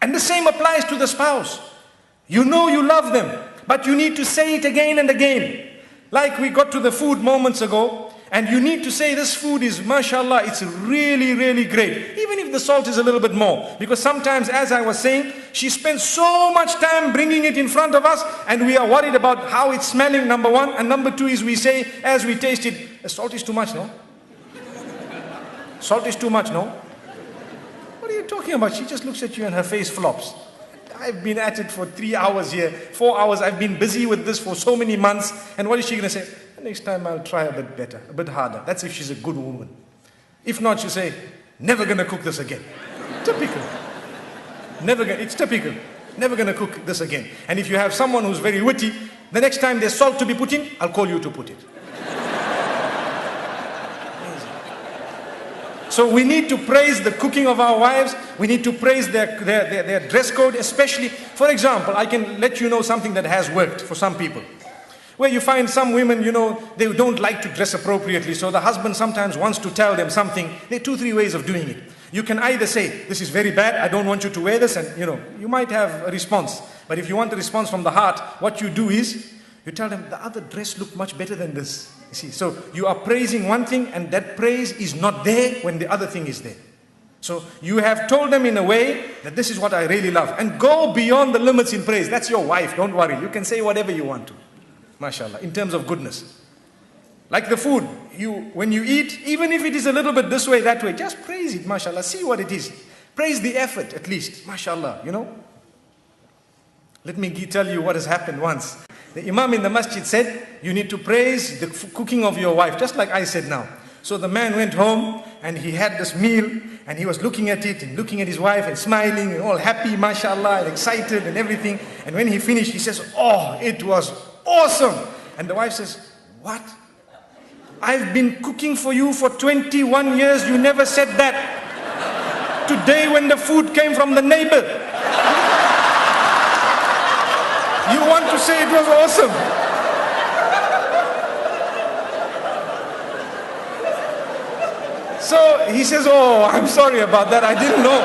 And the same applies to the spouse. You know you love them, but you need to say it again and again. Like we got to the food moments ago, and you need to say this food is, mashallah, it's really, really great. Even if the salt is a little bit more. Because sometimes, as I was saying, she spends so much time bringing it in front of us, and we are worried about how it's smelling, number one. And number two is we say, as we taste it, the salt is too much, no? Salt is too much, no? What are you talking about? She just looks at you and her face flops. I've been at it for 3 hours here, 4 hours. I've been busy with this for so many months. And what is she going to say? Next time I'll try a bit better, a bit harder. That's if she's a good woman. If not, she'll say, never going to cook this again. Typical. It's typical. Never going to cook this again. And if you have someone who's very witty, the next time there's salt to be put in, I'll call you to put it. So we need to praise the cooking of our wives. We need to praise their dress code, especially, for example, I can let you know something that has worked for some people. Where you find some women, they don't like to dress appropriately. So the husband sometimes wants to tell them something. There are 2-3 ways of doing it. You can either say, this is very bad, I don't want you to wear this, and you might have a response. But if you want a response from the heart, what you do is, you tell them, the other dress looked much better than this. You see, so you are praising one thing, and that praise is not there when the other thing is there. So you have told them in a way that this is what I really love. And go beyond the limits in praise. That's your wife, don't worry. You can say whatever you want to. MashaAllah, in terms of goodness. Like the food, when you eat, even if it is a little bit this way, that way, just praise it, MashaAllah. See what it is. Praise the effort at least, MashaAllah, Let me tell you what has happened once. The Imam in the masjid said, you need to praise the cooking of your wife, just like I said now. So the man went home and he had this meal and he was looking at it and looking at his wife and smiling and all happy, mashallah, and excited and everything. And when he finished, he says, oh, it was awesome. And the wife says, what? I've been cooking for you for 21 years, you never said that. Today when the food came from the neighbor, you want to say it was awesome. So he says, oh, I'm sorry about that, I didn't know.